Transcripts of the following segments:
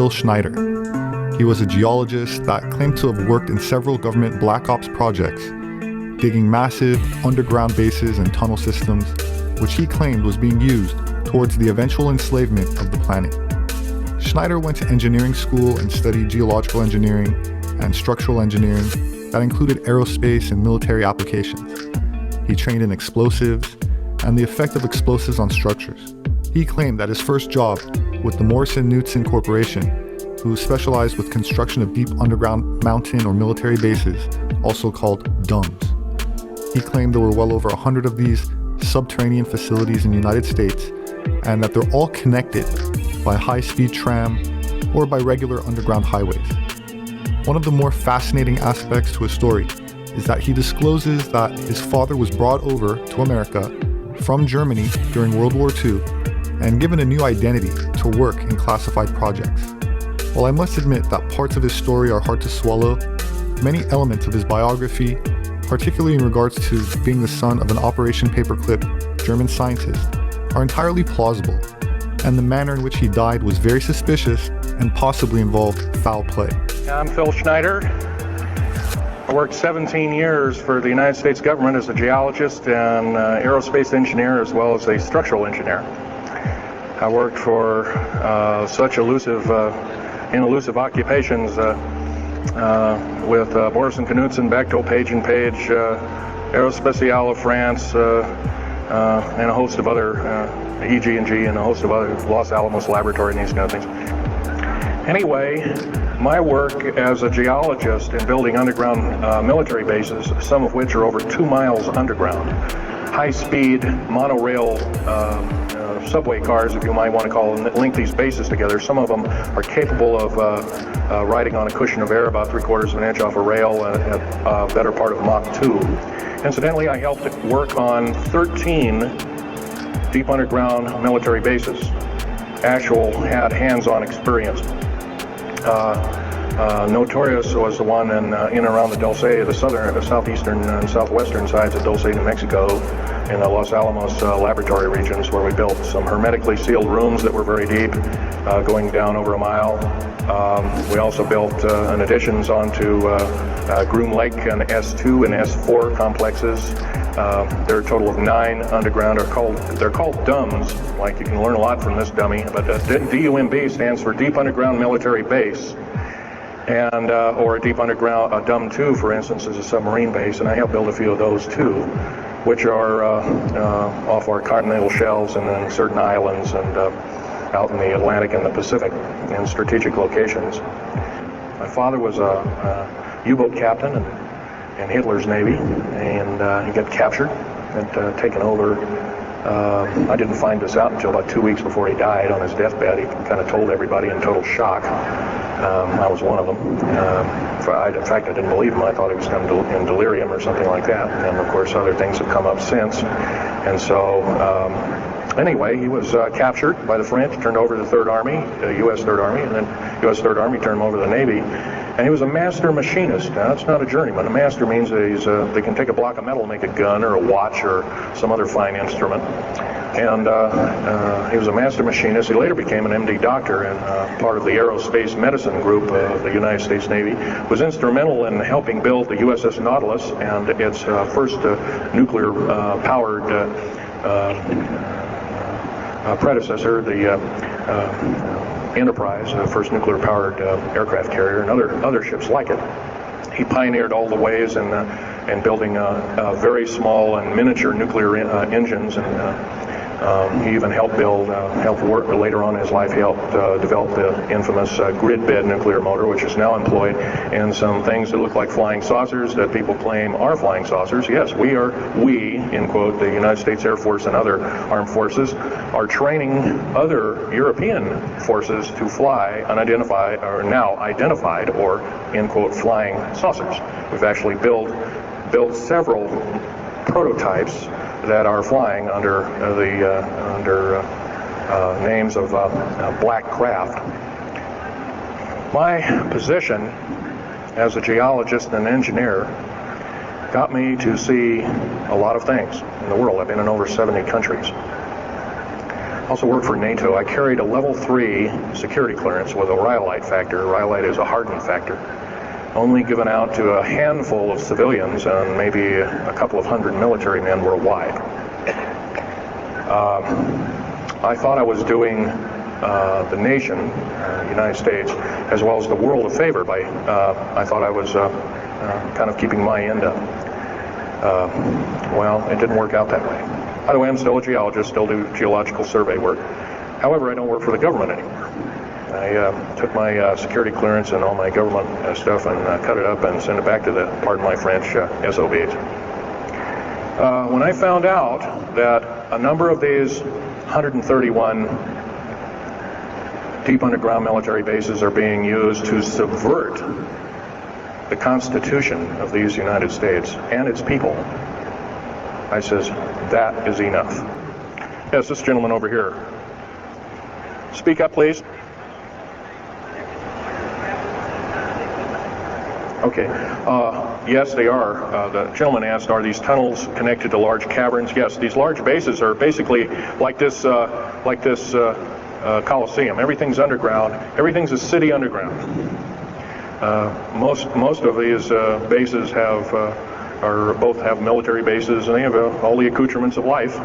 Phil Schneider. He was a geologist that claimed to have worked in several government black ops projects, digging massive underground bases and tunnel systems, which he claimed was being used towards the eventual enslavement of the planet. Schneider went to engineering school and studied geological engineering and structural engineering that included aerospace and military applications. He trained in explosives and the effect of explosives on structures. He claimed that his first job with the Morrison-Knudsen Corporation, who specialized with construction of deep underground mountain or military bases, also called DUMBs. He claimed there were well over 100 of these subterranean facilities in the United States, and that they're all connected by high-speed tram or by regular underground highways. One of the more fascinating aspects to his story is that he discloses that his father was brought over to America from Germany during World War II and given a new identity to work in classified projects. While I must admit that parts of his story are hard to swallow, many elements of his biography, particularly in regards to being the son of an Operation Paperclip German scientist, are entirely plausible, and the manner in which he died was very suspicious and possibly involved foul play. I'm Phil Schneider. I worked 17 years for the United States government as a geologist and aerospace engineer as well as a structural engineer. I worked for such elusive occupations with Morrison-Knudsen, Bechtel, Page & Page, Aerospatiale of France, and a host of other, EG&G and a host of other, Los Alamos Laboratory and these kind of things. Anyway, my work as a geologist in building underground military bases, some of which are over 2 miles underground, high-speed monorail subway cars, if you might want to call them, that link these bases together. Some of them are capable of riding on a cushion of air about 3/4 of an inch off a rail at a better part of Mach 2. Incidentally, I helped work on 13 deep underground military bases. Had hands-on experience. Notorious was the one in and around the Dulce, the southeastern and southwestern sides of Dulce, New Mexico, in the Los Alamos laboratory regions, where we built some hermetically sealed rooms that were very deep, going down over a mile. We also built additions onto Groom Lake and S2 and S4 complexes. There are a total of 9 underground. They're called DUMBs. Like, you can learn a lot from this dummy, but DUMB stands for Deep Underground Military Base. And or a deep underground, a DUM-2, for instance, is a submarine base, and I helped build a few of those too, which are off our continental shelves and then certain islands and out in the Atlantic and the Pacific in strategic locations. My father was a U-boat captain in Hitler's Navy, and he got captured and taken over. I didn't find this out until about 2 weeks before he died on his deathbed. He kind of told everybody in total shock. I was one of them. In fact, I didn't believe him. I thought he was kind of in delirium or something like that. And of course, other things have come up since. And so, anyway, he was captured by the French, turned over to the Third Army, the U.S. Third Army, and then U.S. Third Army turned him over to the Navy. And he was a master machinist. Now, that's not a journeyman. A master means that they can take a block of metal and make a gun or a watch or some other fine instrument. And he was a master machinist. He later became an MD doctor and part of the aerospace medicine group of the United States Navy. Was instrumental in helping build the USS Nautilus and its first nuclear-powered predecessor, the Enterprise, the first nuclear-powered aircraft carrier, and other ships like it. He pioneered all the ways in building very small and miniature nuclear engines, and he even helped work later on in his life. He helped develop the infamous grid bed nuclear motor, which is now employed in some things that look like flying saucers that people claim are flying saucers. Yes, we, in quote, the United States Air Force and other armed forces, are training other European forces to fly unidentified, or now identified, or, in quote, flying saucers. We've actually built several prototypes that are flying under names of black craft. My position as a geologist and engineer got me to see a lot of things in the world. I've been in over 70 countries. Also worked for NATO. I carried a level 3 security clearance with a rhyolite factor. Rhyolite is a hardened factor. Only given out to a handful of civilians and maybe a couple of hundred military men worldwide. I thought I was doing the nation, the United States, as well as the world a favor by, I thought I was kind of keeping my end up. Well, it didn't work out that way. By the way, I'm still a geologist, still do geological survey work. However, I don't work for the government anymore. I took my security clearance and all my government stuff and cut it up and sent it back to the, pardon my French, SOBs. When I found out that a number of these 131 deep underground military bases are being used to subvert the Constitution of these United States and its people, I says, that is enough. Yes, this gentleman over here. Speak up, please. Okay. Yes, they are. The gentleman asked, are these tunnels connected to large caverns? Yes, these large bases are basically like this Coliseum. Everything's underground. Everything's a city underground. Most of these bases both have military bases, and they have all the accoutrements of life.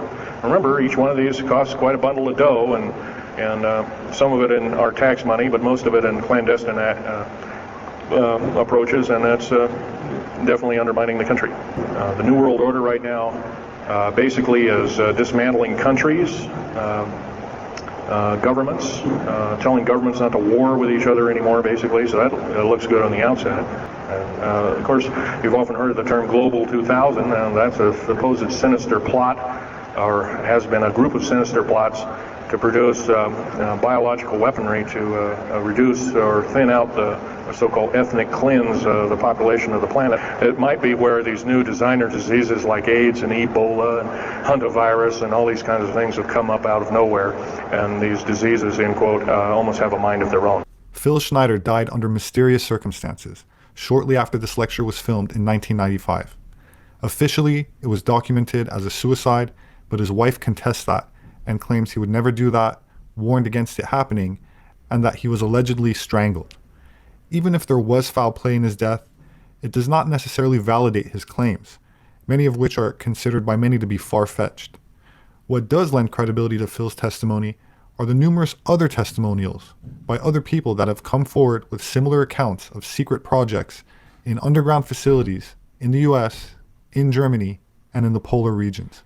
Remember, each one of these costs quite a bundle of dough, and some of it in our tax money, but most of it in clandestine approaches, and that's definitely undermining the country. The New World Order right now basically is dismantling countries, governments, telling governments not to war with each other anymore, basically, so that looks good on the outside. And, of course, you've often heard of the term Global 2000, and that's a supposed sinister plot, or has been a group of sinister plots to produce biological weaponry to reduce or thin out the so-called ethnic cleanse the population of the planet. It might be where these new designer diseases like AIDS and Ebola and hantavirus and all these kinds of things have come up out of nowhere, and these diseases, in quote, almost have a mind of their own. Phil Schneider died under mysterious circumstances shortly after this lecture was filmed in 1995. Officially, it was documented as a suicide, but his wife contests that and claims he would never do that, warned against it happening, and that he was allegedly strangled. Even if there was foul play in his death, it does not necessarily validate his claims, many of which are considered by many to be far-fetched. What does lend credibility to Phil's testimony are the numerous other testimonials by other people that have come forward with similar accounts of secret projects in underground facilities in the US, in Germany, and in the polar regions.